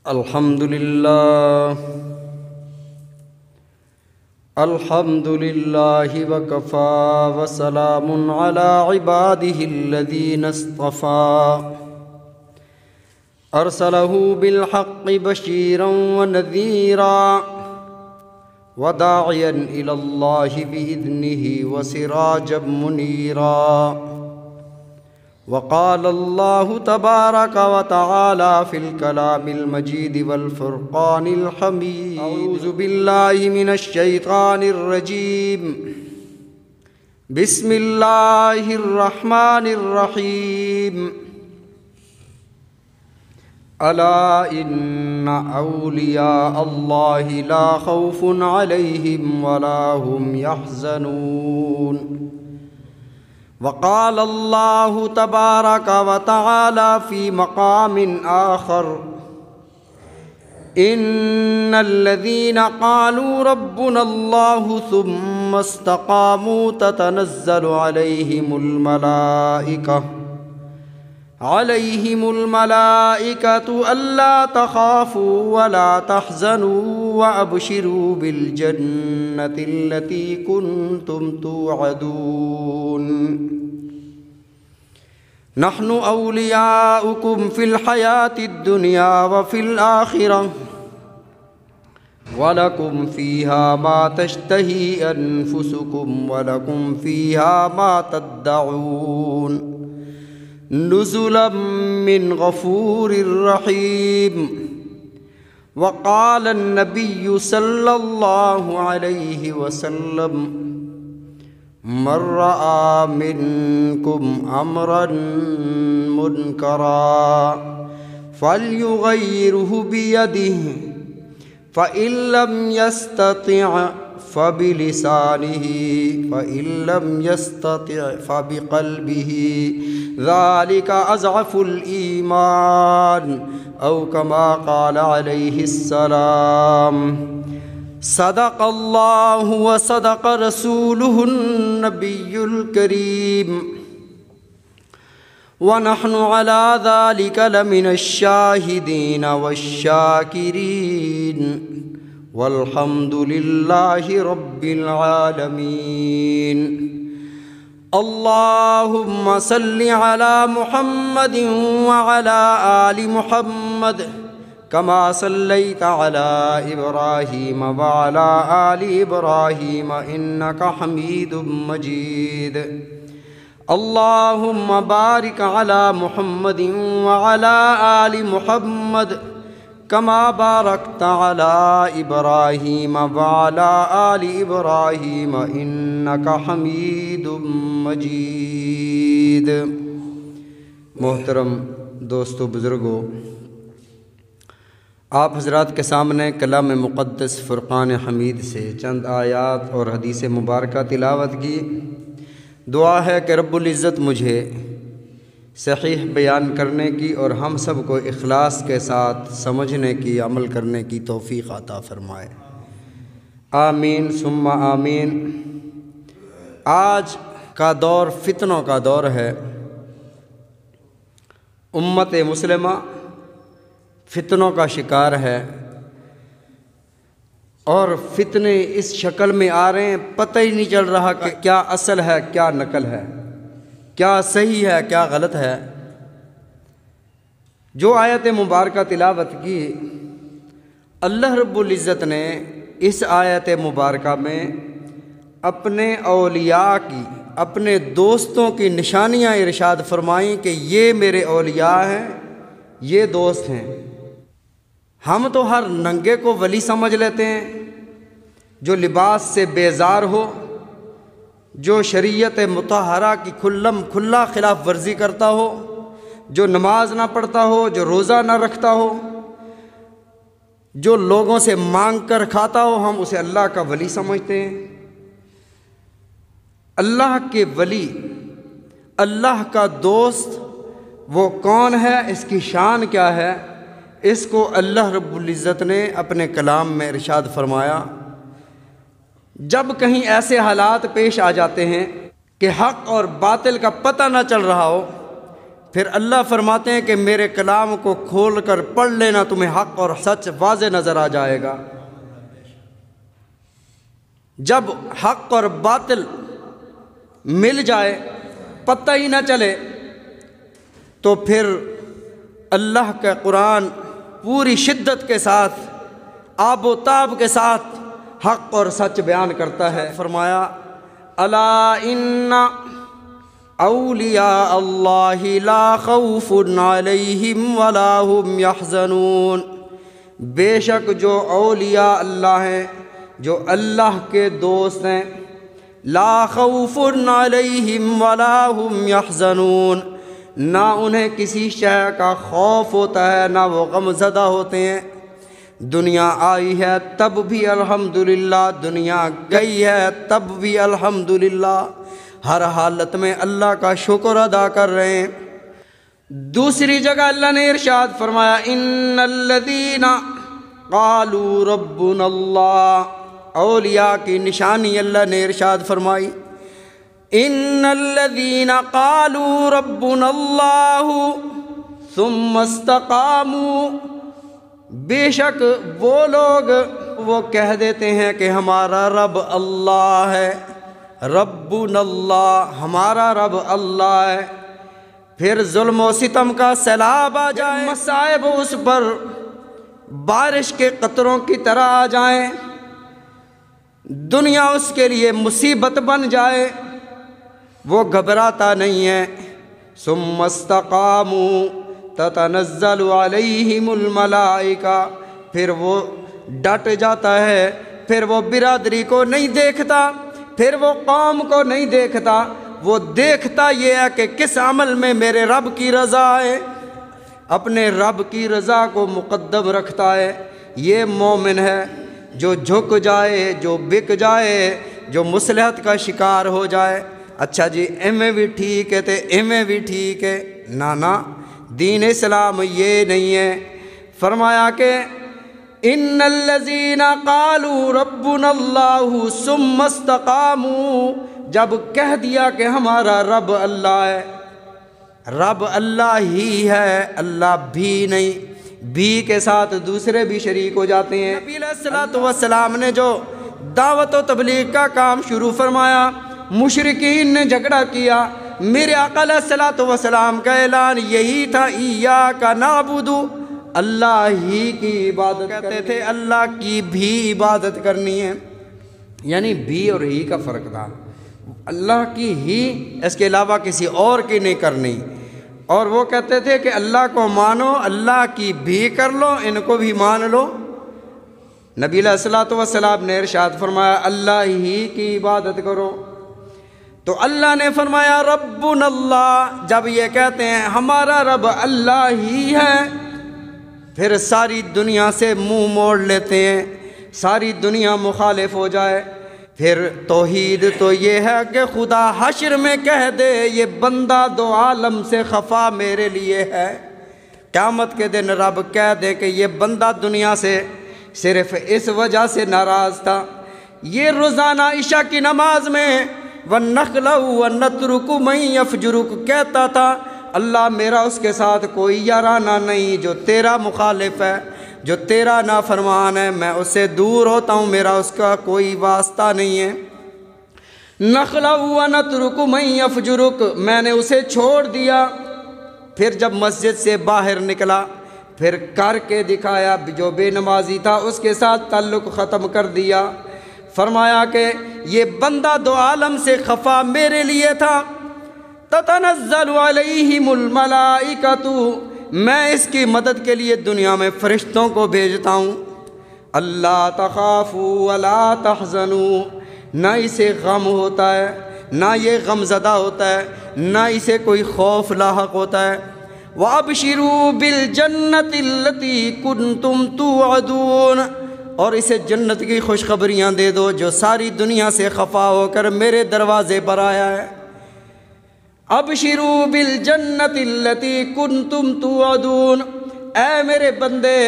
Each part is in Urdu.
الحمد لله وكفى وسلام على عباده الذين اصطفى أرسله بالحق بشيرا ونذيرا وداعيا إلى الله بإذنه وسراجا منيرا. وقال الله تبارك وتعالى في الكلام المجيد والفرقان الحميد: أعوذ بالله من الشيطان الرجيم. بسم الله الرحمن الرحيم. ألا إن أولياء الله لا خوف عليهم ولا هم يحزنون. وقال الله تبارك وتعالى في مقام آخر: إن الذين قالوا ربنا الله ثم استقاموا تتنزل عليهم الملائكة ألا تخافوا ولا تحزنوا وأبشروا بالجنة التي كنتم توعدون. نحن أولياؤكم في الحياة الدنيا وفي الآخرة ولكم فيها ما تشتهي أنفسكم ولكم فيها ما تدعون. نزلا من غفور رحيم. وقال النبي صلى الله عليه وسلم: من رأى منكم أمرا منكرا فليغيره بيده فإن لم يستطع فبلسانه فإن لم يستطع فبقلبه ذلك أضعف الإيمان أو كما قال عليه السلام. صدق الله وصدق رسوله النبي الكريم. ونحن على ذلك لمن الشاهدين والشاكرين والحمد لله رب العالمين. اللهم صل على محمد وعلى آل محمد كما صليت على إبراهيم وعلى آل إبراهيم إنك حميد مجيد. اللهم بارك على محمد وعلى آل محمد كما باركت على إبراهيم وعلى آل إبراهيم إنك حميد مجيد. محترم دوستو، بزرگوں، آپ حضرات کے سامنے کلام مقدس فرقان حمید سے چند آیات اور حدیث مبارکہ تلاوت کی. دعا ہے کہ رب العزت مجھے صحیح بیان کرنے کی اور ہم سب کو اخلاص کے ساتھ سمجھنے کی، عمل کرنے کی توفیق عطا فرمائے. آمین ثم آمین. آج کا دور فتنوں کا دور ہے. امت مسلمہ فتنوں کا شکار ہے، اور فتنے اس شکل میں آ رہے ہیں، پتہ ہی نہیں چل رہا کہ کیا اصل ہے کیا نقل ہے، کیا صحیح ہے کیا غلط ہے. جو آیت مبارکہ تلاوت کی، اللہ رب العزت نے اس آیت مبارکہ میں اپنے اولیاء کی، اپنے دوستوں کی نشانیاں ارشاد فرمائیں کہ یہ میرے اولیاء ہیں، یہ دوست ہیں. ہم تو ہر ننگے کو ولی سمجھ لیتے ہیں، جو لباس سے بیزار ہو، جو شریعت مطہرہ کی کھلا خلاف ورزی کرتا ہو، جو نماز نہ پڑھتا ہو، جو روزہ نہ رکھتا ہو، جو لوگوں سے مانگ کر کھاتا ہو، ہم اسے اللہ کا ولی سمجھتے ہیں. اللہ کے ولی، اللہ کا دوست وہ کون ہے، اس کی شان کیا ہے، اس کو اللہ رب العزت نے اپنے کلام میں ارشاد فرمایا. جب کہیں ایسے حالات پیش آ جاتے ہیں کہ حق اور باطل کا پتہ نہ چل رہا ہو، پھر اللہ فرماتے ہیں کہ میرے کلام کو کھول کر پڑھ لینا، تمہیں حق اور سچ واضح نظر آ جائے گا۔ جب حق اور باطل مل جائے، پتہ ہی نہ چلے، تو پھر اللہ کا قرآن پوری شدت کے ساتھ، آب و تاب کے ساتھ حق اور سچ بیان کرتا ہے۔ فرمایا الا ان اولیاء اللہ لا خوف علیہم ولا هم یحزنون، بے شک جو اولیاء اللہ ہیں، جو اللہ کے دوست ہیں، لا خوف علیہم ولا هم یحزنون، نہ انہیں کسی شے کا خوف ہوتا ہے، نہ وہ غم زدہ ہوتے ہیں۔ دنیا آئی ہے تب بھی الحمدللہ، دنیا گئی ہے تب بھی الحمدللہ، ہر حالت میں اللہ کا شکر ادا کر رہے ہیں۔ دوسری جگہ اللہ نے ارشاد فرمایا ان الذین قالوا ربنا اللہ، اولیاء کی نشانی اللہ نے ارشاد فرمائی ان الذین قالوا ربنا اللہ ثم استقاموا، بے شک وہ لوگ وہ کہہ دیتے ہیں کہ ہمارا رب اللہ ہے، ربنا اللہ، ہمارا رب اللہ ہے، پھر ظلم و ستم کا سیلاب آ جائے، مصائب اس پر بارش کے قطروں کی طرح آ جائیں، دنیا اس کے لیے مصیبت بن جائے، وہ گھبراتا نہیں ہے۔ ثم استقاموا تتنزل علیہم الملائکہ، پھر وہ ڈٹ جاتا ہے، پھر وہ برادری کو نہیں دیکھتا، پھر وہ قوم کو نہیں دیکھتا، وہ دیکھتا یہ ہے کہ کس عمل میں میرے رب کی رضا ہے، اپنے رب کی رضا کو مقدم رکھتا ہے۔ یہ مومن ہے جو جھک جائے، جو بک جائے، جو مصلحت کا شکار ہو جائے، اچھا جی ایویں بھی ٹھیک ہے تے ایویں بھی ٹھیک ہے، نا دین اسلام یہ نہیں ہے۔ فرمایا کہ ان الذین قالوا ربنا اللہ ثم استقاموا، جب کہہ دیا کہ ہمارا رب اللہ ہے، رب اللہ ہی ہے، اللہ بھی نہیں، بھی کے ساتھ دوسرے بھی شریک ہو جاتے ہیں۔ نبی علیہ الصلوۃ والسلام نے جو دعوت و تبلیغ کا کام شروع فرمایا، مشرکین نے جھگڑا کیا، میرے آقا علیہ الصلوۃ والسلام کا اعلان یہی تھا ایاک نعبد، اللہ ہی کی عبادت کہتے تھے، اللہ کی بھی عبادت کرنی ہے، یعنی بھی اور ہی کا فرق تھا، اللہ کی ہی، اس کے علاوہ کسی اور کی نہیں کرنی۔ اور وہ کہتے تھے کہ اللہ کو مانو، اللہ کی بھی کر لو، ان کو بھی مان لو۔ نبی علیہ الصلوۃ والسلام نے ارشاد فرمایا اللہ ہی کی عبادت کرو۔ تو اللہ نے فرمایا ربنا اللہ، جب یہ کہتے ہیں ہمارا رب اللہ ہی ہے، پھر ساری دنیا سے منہ موڑ لیتے ہیں، ساری دنیا مخالف ہو جائے۔ پھر توحید تو یہ ہے کہ خدا حشر میں کہہ دے یہ بندہ دو عالم سے خفا میرے لیے ہے، قیامت کے دن رب کہہ دے کہ یہ بندہ دنیا سے صرف اس وجہ سے ناراض تھا۔ یہ روزانہ عشاء کی نماز میں وَالنَّخْلَ وَالنَّتْرُكُ مَن يَفْجُرُكُ کہتا تھا اللہ میرا اس کے ساتھ کوئی یارانہ نہیں، جو تیرا مخالف ہے، جو تیرا نافرمان ہے، میں اس سے دور ہوتا ہوں، میرا اس کا کوئی واسطہ نہیں ہے۔ نَخْلَ وَنَتْرُكُ مَن يَفْجُرُكُ، میں نے اسے چھوڑ دیا۔ پھر جب مسجد سے باہر نکلا، پھر کر کے دکھایا، جو بے نمازی تھا اس کے ساتھ تعلق ختم کر دیا۔ فرمایا کہ یہ بندہ دو عالم سے خفا میرے لیے تھا۔ تتنزل علیہم الملائکۃ، میں اس کی مدد کے لیے دنیا میں فرشتوں کو بھیجتا ہوں۔ اللہ تخافوا ولا تحزنوا، نہ اسے غم ہوتا ہے، نہ یہ غم زدہ ہوتا ہے، نہ اسے کوئی خوف لاحق ہوتا ہے۔ وابشروا بالجنۃ التی کنتم توعدون، اور اسے جنت کی خوشخبریاں دے دو جو ساری دنیا سے خفا ہو کر میرے دروازے پر آیا ہے۔ ابشروا بالجنت التی کنتم توعدون، اے میرے بندے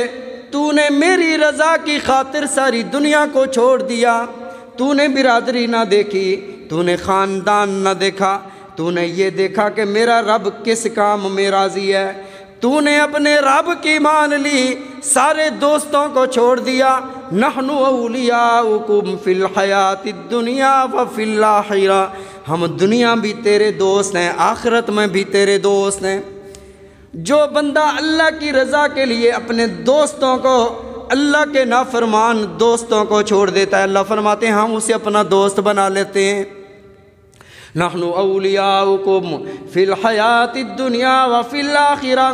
تو نے میری رضا کی خاطر ساری دنیا کو چھوڑ دیا، تو نے برادری نہ دیکھی، تو نے خاندان نہ دیکھا، تو نے یہ دیکھا کہ میرا رب کس کام میں راضی ہے، تو نے اپنے رب کی مان لی، سارے دوستوں کو چھوڑ دیا۔ نحن اولیاؤکم فی الحیات الدنیا وفی الآخرہ، ہم دنیا بھی تیرے دوست ہیں، آخرت میں بھی تیرے دوست ہیں۔ جو بندہ اللہ کی رضا کے لیے اپنے دوستوں کو، اللہ کے نافرمان دوستوں کو چھوڑ دیتا ہے، اللہ فرماتے ہیں ہم اسے اپنا دوست بنا لیتے ہیں۔ نحن اولیاؤکم فی الحیات الدنیا وفی الآخرہ،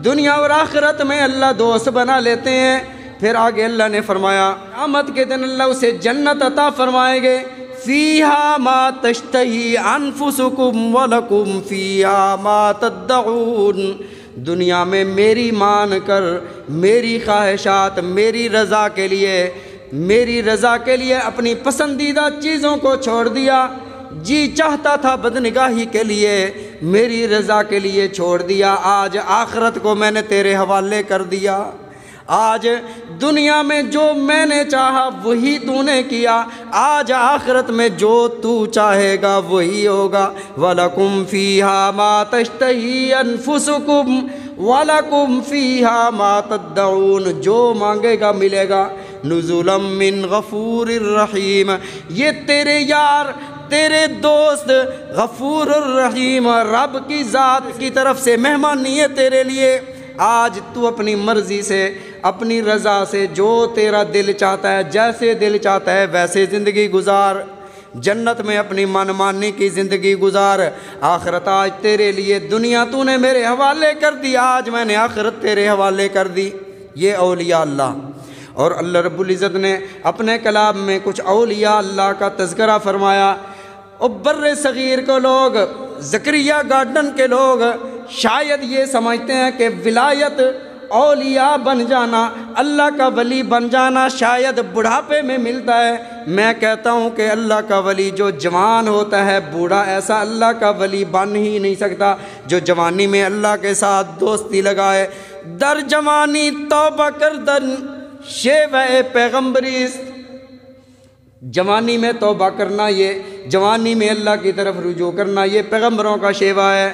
دنیا اور آخرت میں اللہ دوست بنا لیتے ہیں۔ پھر آگے اللہ نے فرمایا قیامت کے دن اللہ اسے جنت عطا فرمائیں گے، فیہا ما تشتہی انفسکم ولکم فیہا ما تدعون۔ دنیا میں میری مان کر، میری خواہشات، میری رضا کے لیے اپنی پسندیدہ چیزوں کو چھوڑ دیا، جی چاہتا تھا بدنگاہی کے لیے، میری رضا کے لیے چھوڑ دیا، آج آخرت کو میں نے تیرے حوالے کر دیا۔ آج دنیا میں جو میں نے چاہا وہی تو نے کیا، آج آخرت میں جو تو چاہے گا وہی ہوگا۔ وَلَكُمْ فِيهَا مَا تَشْتَهِي أَنفُسُكُمْ وَلَكُمْ فِيهَا مَا تَدَّعُونَ، جو مانگے گا ملے گا۔ نُزُلًا مِّن غَفُورٍ رَّحِيمٍ، یہ تیرے یار، تیرے دوست غفور الرحیم رب کی ذات کی طرف سے مہمانی ہے تیرے لیے۔ آج تو اپنی مرضی سے، اپنی رضا سے، جو تیرا دل چاہتا ہے، جیسے دل چاہتا ہے ویسے زندگی گزار، جنت میں اپنی من مانی کی زندگی گزار۔ آخرت آج تیرے لیے، دنیا تو نے میرے حوالے کر دی، آج میں نے آخرت تیرے حوالے کر دی۔ یہ اولیاء اللہ۔ اور اللہ رب العزت نے اپنے کلام میں کچھ اولیاء اللہ کا تذکرہ فرمایا۔ بر صغیر کو لوگ، زکریا گارڈن کے لوگ شاید یہ سمجھتے ہیں کہ ولایت، اولیاء بن جانا، اللہ کا ولی بن جانا شاید بڑھاپے میں ملتا ہے۔ میں کہتا ہوں کہ اللہ کا ولی جو جوان ہوتا ہے، بوڑھا ایسا اللہ کا ولی بن ہی نہیں سکتا جو جوانی میں اللہ کے ساتھ دوستی لگائے۔ در جوانی توبہ کردن شیوہ پیغمبریست، جوانی میں توبہ کرنا، یہ جوانی میں اللہ کی طرف رجوع کرنا، یہ پیغمبروں کا شیوہ ہے۔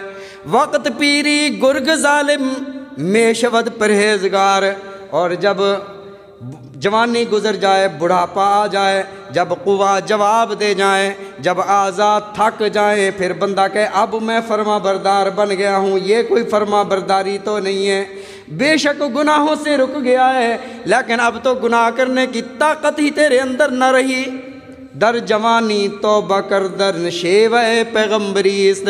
وقت پیری گرگ ظالم میں شود پرہیزگار، اور جب جوانی گزر جائے، بڑھاپا آ جائے، جب قوا جواب دے جائیں، جب اعضاء تھک جائیں، پھر بندہ کہے اب میں فرما بردار بن گیا ہوں، یہ کوئی فرما برداری تو نہیں ہے۔ بے شک گناہوں سے رک گیا ہے، لیکن اب تو گناہ کرنے کی طاقت ہی تیرے اندر نہ رہی۔ در جوانی توبہ کردن شیوہ پیغمبریست،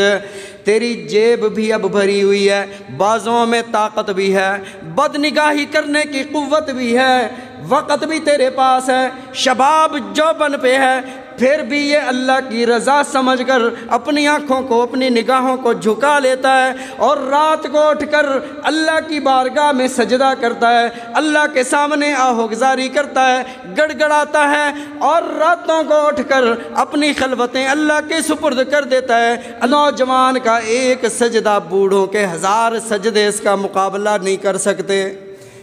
تیری جیب بھی اب بھری ہوئی ہے، بازوں میں طاقت بھی ہے، بد نگاہی کرنے کی قوت بھی ہے، وقت بھی تیرے پاس ہے، شباب جوبن پہ ہے، پھر بھی یہ اللہ کی رضا سمجھ کر اپنی آنکھوں کو، اپنی نگاہوں کو جھکا لیتا ہے، اور رات کو اٹھ کر اللہ کی بارگاہ میں سجدہ کرتا ہے، اللہ کے سامنے آہوگزاری کرتا ہے، گڑ گڑاتا ہے، اور راتوں کو اٹھ کر اپنی خلوتیں اللہ کے سپرد کر دیتا ہے۔ نوجوان کا ایک سجدہ بوڑھوں کے 1000 سجدے اس کا مقابلہ نہیں کر سکتے،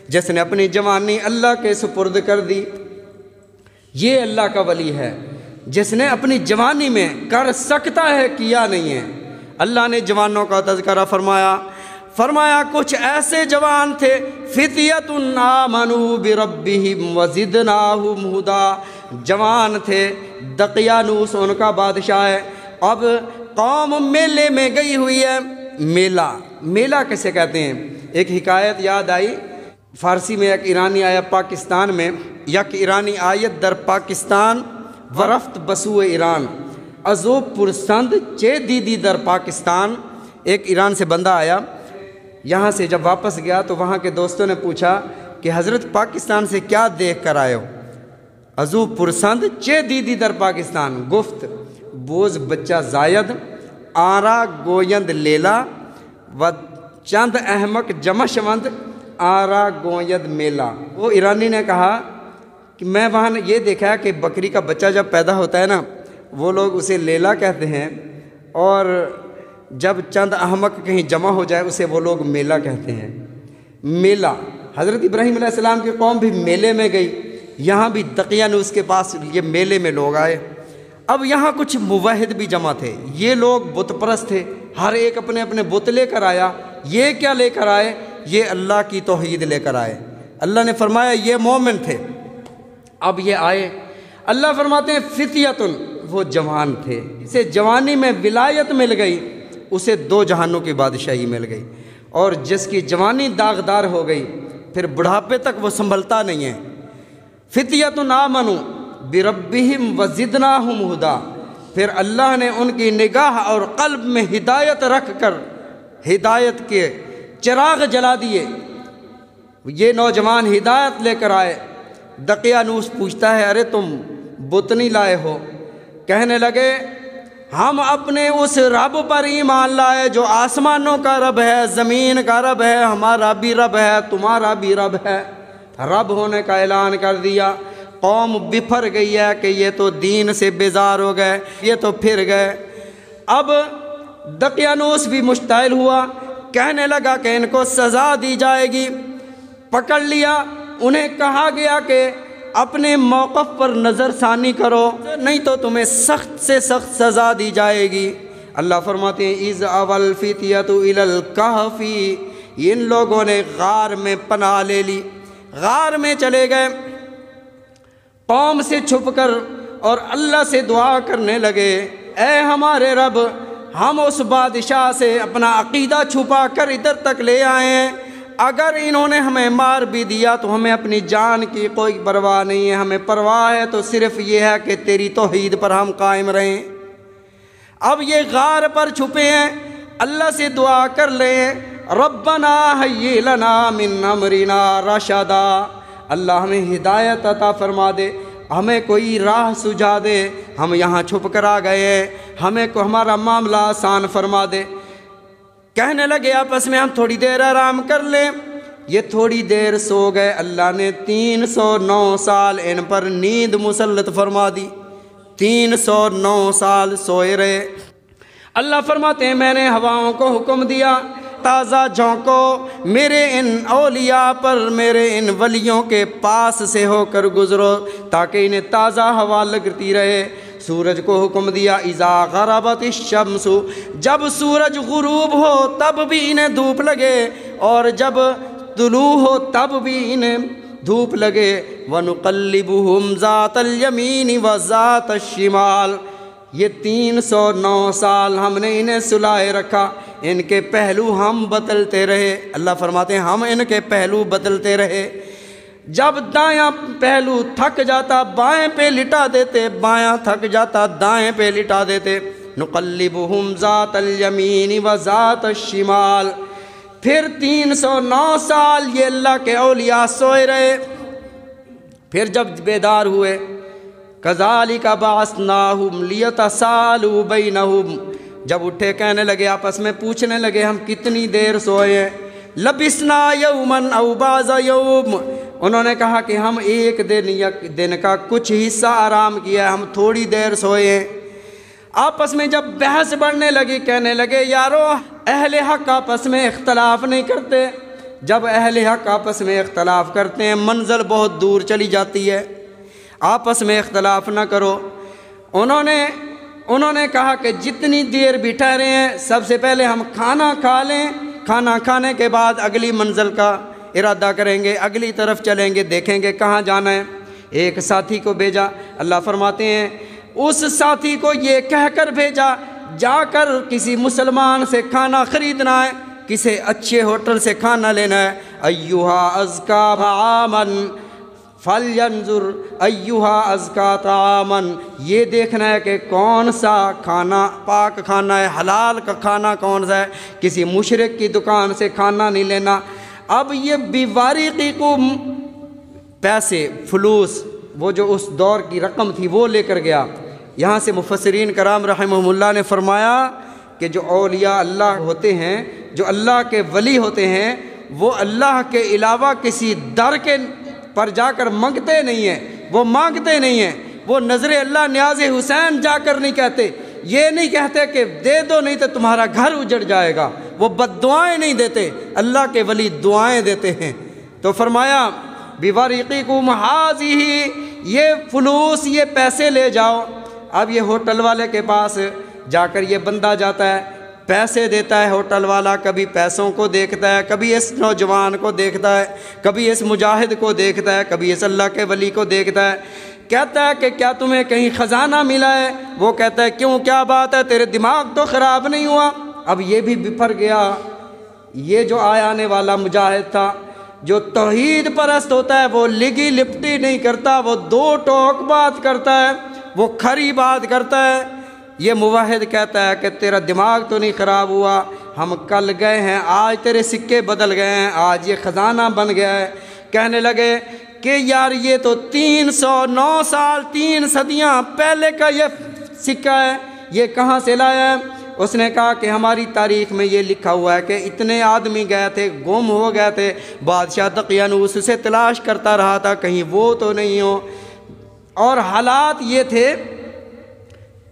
جس نے اپنی جوانی اللہ کے سپرد کر دی۔ یہ اللہ کا ولی ہے جس نے اپنی جوانی میں کر سکتا ہے، کیا نہیں ہے۔ اللہ نے جوانوں کا تذکرہ فرمایا کچھ ایسے جوان تھے، فتیۃ آمنوا بربہم وزدناہم ھدی، جوان تھے، دقیانوس ان کا بادشاہ ہے۔ اب قوم میلے میں گئی ہوئی ہے، میلہ کسے کہتے ہیں؟ ایک حکایت یاد آئی، فارسی میں ایک ایرانی آیا پاکستان میں، یک ایرانی آیت در پاکستان ورفت بسو ایران ازو پرسند چے دیدی در پاکستان۔ ایک ایران سے بندہ آیا، یہاں سے جب واپس گیا تو وہاں کے دوستوں نے پوچھا کہ حضرت پاکستان سے کیا دیکھ کر آئے ہو؟ ازو پرسند چے دیدی در پاکستان، گفت بوز بچہ زائد، آرا گویند لیلا و چند احمق جمشوند آرا گویند میلا۔ وہ ایرانی نے کہا کہ میں وہاں یہ دیکھا کہ بکری کا بچہ جب پیدا ہوتا ہے نا، وہ لوگ اسے لیلا کہتے ہیں، اور جب چند احمق کہیں جمع ہو جائے اسے وہ لوگ میلہ کہتے ہیں۔ میلہ، حضرت ابراہیم علیہ السلام کی قوم بھی میلے میں گئی، یہاں بھی دقیانوس کے پاس یہ میلے میں لوگ آئے۔ اب یہاں کچھ موحد بھی جمع تھے، یہ لوگ بت پرست تھے، ہر ایک اپنے اپنے بت لے کر آیا۔ یہ کیا لے کر آئے؟ یہ اللہ کی توحید لے کر آئے۔ اللہ نے فرمایا یہ مومن تھے۔ اب یہ آئے، اللہ فرماتے ہیں فتیتن، وہ جوان تھے، اسے جوانی میں ولایت مل گئی، اسے 2 جہانوں کی بادشاہی مل گئی۔ اور جس کی جوانی داغدار ہو گئی پھر بڑھاپے تک وہ سنبھلتا نہیں ہے۔ فتیتن آمنوا بربہم وزدناہم ہدی، پھر اللہ نے ان کی نگاہ اور قلب میں ہدایت رکھ کر ہدایت کے چراغ جلا دیے۔ یہ نوجوان ہدایت لے کر آئے۔ دقیانوس پوچھتا ہے ارے تم بت نہیں لائے ہو؟ کہنے لگے ہم اپنے اس رب پر ایمان لائے جو آسمانوں کا رب ہے، زمین کا رب ہے، ہمارا بھی رب ہے، تمہارا بھی رب ہے۔ رب ہونے کا اعلان کر دیا۔ قوم بفر گئی ہے کہ یہ تو دین سے بیزار ہو گئے، یہ تو پھر گئے۔ اب دقیانوس بھی مشتعل ہوا، کہنے لگا کہ ان کو سزا دی جائے گی۔ پکڑ لیا، انہیں کہا گیا کہ اپنے موقف پر نظر ثانی کرو، نہیں تو تمہیں سخت سے سخت سزا دی جائے گی۔ اللہ فرماتے ہیں اذ اوی الفتیۃ الی الکہف، ان لوگوں نے غار میں پناہ لے لی، غار میں چلے گئے، قوم سے چھپ کر اور اللہ سے دعا کرنے لگے اے ہمارے رب، ہم اس بادشاہ سے اپنا عقیدہ چھپا کر ادھر تک لے آئے ہیں، اگر انہوں نے ہمیں مار بھی دیا تو ہمیں اپنی جان کی کوئی پرواہ نہیں ہے، ہمیں پرواہ ہے تو صرف یہ ہے کہ تیری توحید پر ہم قائم رہیں۔ اب یہ غار پر چھپے ہیں، اللہ سے دعا کر لیں ربنا ہیئ لنا من امرنا رشدا، اللہ ہمیں ہدایت عطا فرما دے، ہمیں کوئی راہ سجھا دے، ہم یہاں چھپ کر آ گئے ہیں، ہمیں کو ہمارا معاملہ آسان فرما دے۔ کہنے لگے آپس میں ہم تھوڑی دیر آرام کر لیں۔ یہ تھوڑی دیر سو گئے، اللہ نے 309 سال ان پر نیند مسلط فرما دی۔ 309 سال سوئے رہے۔ اللہ فرماتے ہیں میں نے ہواؤں کو حکم دیا تازہ جھونکو میرے ان اولیاء پر، میرے ان ولیوں کے پاس سے ہو کر گزرو تاکہ انہیں تازہ ہوا لگتی رہے۔ سورج کو حکم دیا اذا غربت الشمس، جب سورج غروب ہو تب بھی انہیں دھوپ لگے، اور جب طلوع ہو تب بھی انہیں دھوپ لگے۔ وَنُقَلِّبُهُمْ ذَاتَ الْيَمِينِ وَذَاتَ الشِّمَالِ، یہ 309 سال ہم نے انہیں سلائے رکھا، ان کے پہلو ہم بدلتے رہے۔ اللہ فرماتے ہیں ہم ان کے پہلو بدلتے رہے، جب دایاں پہلو تھک جاتا بائیں پہ لٹا دیتے، بایاں تھک جاتا دائیں پہ لٹا دیتے۔ نقلبہم ذات الیمین و ذات الشمال، پھر 309 سال یہ اللہ کے اولیاء سوئے رہے۔ پھر جب بیدار ہوئے کذالک بعثناہم لیتسالوا بینہم، جب اٹھے کہنے لگے آپس میں پوچھنے لگے ہم کتنی دیر سوئے ہیں۔ لبسنا یوما او بعض یوم، انہوں نے کہا کہ ہم ایک دن کا کچھ حصہ آرام کیا ہے، ہم تھوڑی دیر سوئے ہیں۔ آپس میں جب بحث بڑھنے لگی کہنے لگے یارو اہل حق آپس میں اختلاف نہیں کرتے، جب اہل حق آپس میں اختلاف کرتے ہیں منزل بہت دور چلی جاتی ہے، آپس میں اختلاف نہ کرو۔ انہوں نے کہا کہ جتنی دیر بھی ٹھہرے ہیں سب سے پہلے ہم کھانا کھا لیں، کھانا کھانے کے بعد اگلی منزل کا ارادہ کریں گے، اگلی طرف چلیں گے، دیکھیں گے کہاں جانا ہے۔ ایک ساتھی کو بھیجا، اللہ فرماتے ہیں اس ساتھی کو یہ کہہ کر بھیجا جا کر کسی مسلمان سے کھانا خریدنا ہے، کسی اچھے ہوٹل سے کھانا لینا ہے۔ ایھا ازکا طعاما فلینظر ایھا ازکا طعاما، یہ دیکھنا ہے کہ کون سا کھانا پاک کھانا ہے، حلال کا کھانا کون سا ہے، کسی مشرک کی دکان سے کھانا نہیں لینا۔ اب یہ بیواریقی کو پیسے فلوس، وہ جو اس دور کی رقم تھی وہ لے کر گیا۔ یہاں سے مفسرین کرام رحمہم اللہ نے فرمایا کہ جو اولیاء اللہ ہوتے ہیں، جو اللہ کے ولی ہوتے ہیں، وہ اللہ کے علاوہ کسی در کے پر جا کر منگتے نہیں ہیں، وہ مانگتے نہیں ہیں، وہ نظر اللہ نیاز حسین جا کر نہیں کہتے، یہ نہیں کہتے کہ دے دو نہیں تو تمہارا گھر اجڑ جائے گا، وہ بد دعائیں نہیں دیتے، اللہ کے ولی دعائیں دیتے ہیں۔ تو فرمایا بِوَرِقِكُمْ هَٰذِهِ، یہ فلوس یہ پیسے لے جاؤ، اب یہ ہوٹل والے کے پاس جا کر یہ بندہ جاتا ہے، پیسے دیتا ہے ہوٹل والا، کبھی پیسوں کو دیکھتا ہے، کبھی اس نوجوان کو دیکھتا ہے، کبھی اس مجاہد کو دیکھتا ہے، کبھی اس اللہ کے ولی کو دیکھتا ہے، کہتا ہے کہ کیا تمہیں کہیں خزانہ ملا ہے؟ وہ کہتا ہے کیوں، کیا بات ہے، تیرے دماغ تو خراب نہیں ہوا؟ اب یہ بھی بپھر گیا۔ یہ جو آنے والا مجاہد تھا، جو توحید پرست ہوتا ہے، وہ لگی لپٹی نہیں کرتا، وہ دو ٹوک بات کرتا ہے، وہ کھری بات کرتا ہے۔ یہ موحد کہتا ہے کہ تیرا دماغ تو نہیں خراب ہوا، ہم کل گئے ہیں، آج تیرے سکے بدل گئے ہیں، آج یہ خزانہ بن گیا ہے۔ کہنے لگے کہ یار یہ تو 309 سال 3 صدیاں پہلے کا یہ سکہ ہے، یہ کہاں سے لایا ہے؟ اس نے کہا کہ ہماری تاریخ میں یہ لکھا ہوا ہے کہ اتنے آدمی گئے تھے، گم ہو گئے تھے، بادشاہ دقیانوس سے تلاش کرتا رہا تھا کہیں وہ تو نہیں ہو۔ اور حالات یہ تھے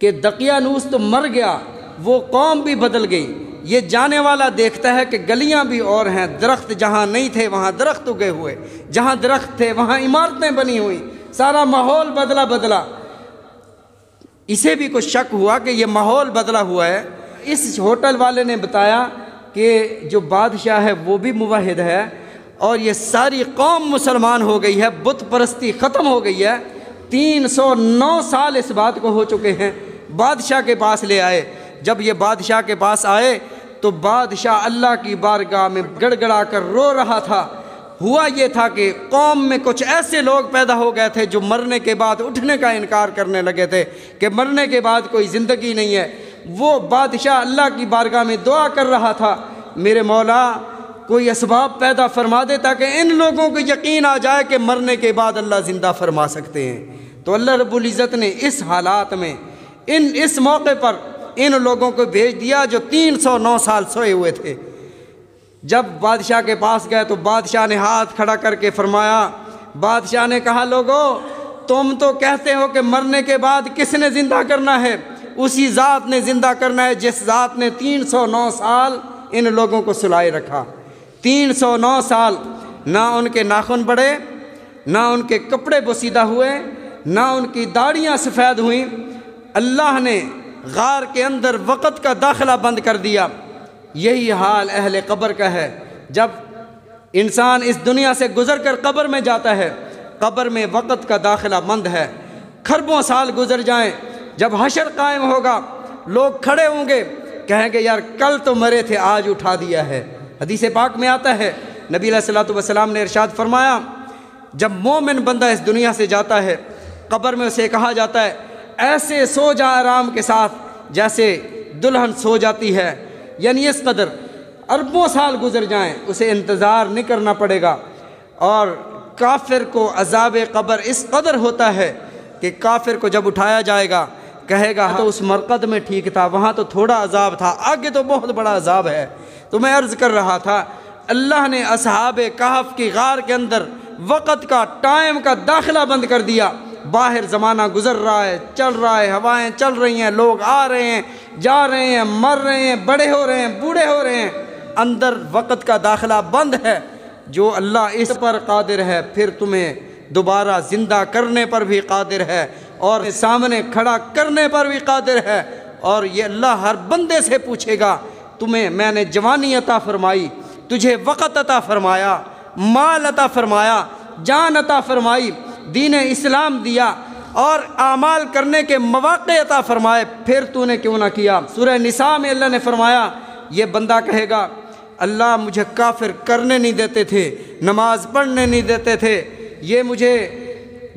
کہ دقیانوس تو مر گیا، وہ قوم بھی بدل گئی۔ یہ جانے والا دیکھتا ہے کہ گلیاں بھی اور ہیں، درخت جہاں نہیں تھے وہاں درخت اگے ہوئے، جہاں درخت تھے وہاں عمارتیں بنی ہوئی، سارا ماحول بدلا۔ اسے بھی کچھ شک ہوا کہ یہ ماحول بدلا ہوا ہے۔ اس ہوٹل والے نے بتایا کہ جو بادشاہ ہے وہ بھی موحد ہے اور یہ ساری قوم مسلمان ہو گئی ہے، بت پرستی ختم ہو گئی ہے۔ 309 سال اس بات کو ہو چکے ہیں۔ بادشاہ کے پاس لے آئے۔ جب یہ بادشاہ کے پاس آئے تو بادشاہ اللہ کی بارگاہ میں گڑ گڑا کر رو رہا تھا۔ ہوا یہ تھا کہ قوم میں کچھ ایسے لوگ پیدا ہو گئے تھے جو مرنے کے بعد اٹھنے کا انکار کرنے لگے تھے کہ مرنے کے بعد کوئی زندگی نہیں ہے۔ وہ بادشاہ اللہ کی بارگاہ میں دعا کر رہا تھا، میرے مولا کوئی اسباب پیدا فرما دے تاکہ ان لوگوں کو یقین آ جائے کہ مرنے کے بعد اللہ زندہ فرما سکتے ہیں۔ تو اللہ رب العزت نے اس حالات میں اس موقع پر ان لوگوں کو بھیج دیا جو 309 سال سوئے ہوئے تھے۔ جب بادشاہ کے پاس گئے تو بادشاہ نے ہاتھ کھڑا کر کے فرمایا، بادشاہ نے کہا لوگو تم تو کہتے ہو کہ مرنے کے بعد کس نے زندہ کرنا ہے؟ اسی ذات نے زندہ کرنا ہے جس ذات نے 309 سال ان لوگوں کو سلائے رکھا۔ 309 سال نہ ان کے ناخن بڑھے، نہ ان کے کپڑے بوسیدہ ہوئے، نہ ان کی داڑیاں سفید ہوئیں۔ اللہ نے غار کے اندر وقت کا داخلہ بند کر دیا۔ یہی حال اہل قبر کا ہے۔ جب انسان اس دنیا سے گزر کر قبر میں جاتا ہے، قبر میں وقت کا داخلہ بند ہے۔ کھربوں سال گزر جائیں، جب حشر قائم ہوگا لوگ کھڑے ہوں گے، کہیں گے یار کل تو مرے تھے آج اٹھا دیا ہے۔ حدیث پاک میں آتا ہے، نبی علیہ الصلوۃ والسلام نے ارشاد فرمایا، جب مومن بندہ اس دنیا سے جاتا ہے قبر میں اسے کہا جاتا ہے ایسے سو جا آرام کے ساتھ جیسے دلہن سو جاتی ہے، یعنی اس قدر اربوں سال گزر جائیں اسے انتظار نہیں کرنا پڑے گا۔ اور کافر کو عذاب قبر اس قدر ہوتا ہے کہ کافر کو جب اٹھایا جائے گا کہے گا تو اس مرقد میں ٹھیک تھا، وہاں تو تھوڑا عذاب تھا، آگے تو بہت بڑا عذاب ہے۔ تو میں عرض کر رہا تھا اللہ نے اصحاب کہف کی غار کے اندر وقت کا ٹائم کا داخلہ بند کر دیا۔ باہر زمانہ گزر رہا ہے، چل رہا ہے، ہوائیں چل رہی ہیں، لوگ آ رہے ہیں، جا رہے ہیں، مر رہے ہیں، بڑے ہو رہے ہیں، بوڑھے ہو رہے ہیں، اندر وقت کا داخلہ بند ہے۔ جو اللہ اس پر قادر ہے پھر تمہیں دوبارہ زندہ کرنے پر بھی قادر ہے اور سامنے کھڑا کرنے پر بھی قادر ہے۔ اور یہ اللہ ہر بندے سے پوچھے گا تمہیں میں نے جوانی عطا فرمائی، تجھے وقت عطا فرمایا، مال عطا فرمایا، جان عطا فرمائی، دین اسلام دیا اور اعمال کرنے کے مواقع عطا فرمائے، پھر تو نے کیوں نہ کیا؟ سورہ نساء میں اللہ نے فرمایا یہ بندہ کہے گا اللہ مجھے کافر کرنے نہیں دیتے تھے، نماز پڑھنے نہیں دیتے تھے، یہ مجھے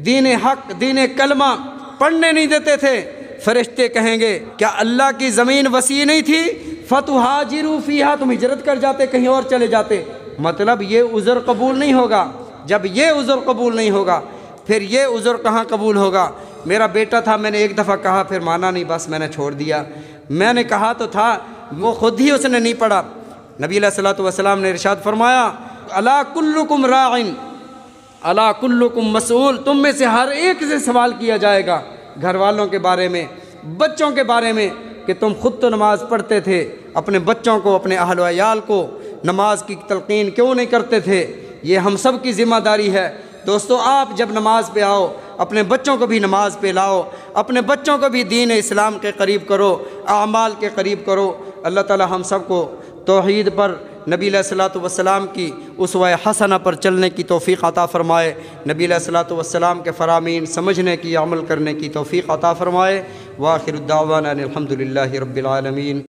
دین حق دین کلمہ پڑھنے نہیں دیتے تھے۔ فرشتے کہیں گے کیا اللہ کی زمین وسیع نہیں تھی؟ فتہاجروا فیہا، تم ہجرت کر جاتے کہیں اور چلے جاتے۔ مطلب یہ عذر قبول نہیں ہوگا۔ جب یہ عذر قبول نہیں ہوگا پھر یہ عذر کہاں قبول ہوگا؟ میرا بیٹا تھا، میں نے ایک دفعہ کہا پھر مانا نہیں، بس میں نے چھوڑ دیا۔ میں نے کہا تو تھا، وہ خود ہی اس نے نہیں پڑھا۔ نبی علیہ الصلوۃ والسلام نے ارشاد فرمایا الا کلکم راع الا کلکم مسئول، تم میں سے ہر ایک سے سوال کیا جائے گا، گھر والوں کے بارے میں، بچوں کے بارے میں، کہ تم خود تو نماز پڑھتے تھے، اپنے بچوں کو اپنے اہل و عیال کو نماز کی تلقین کیوں نہیں کرتے تھے؟ یہ ہم سب کی ذمہ داری ہے۔ دوستو آپ جب نماز پہ آؤ اپنے بچوں کو بھی نماز پہ لاؤ، اپنے بچوں کو بھی دین اسلام کے قریب کرو، اعمال کے قریب کرو۔ اللہ تعالی ہم سب کو توحید پر، نبی علیہ الصلوۃ والسلام کی اسوہ حسنہ پر چلنے کی توفیق عطا فرمائے، نبی علیہ الصلوۃ والسلام کے فرامین سمجھنے کی، عمل کرنے کی توفیق عطا فرمائے۔ وآخر الدعوانا الحمد للہ رب العالمین۔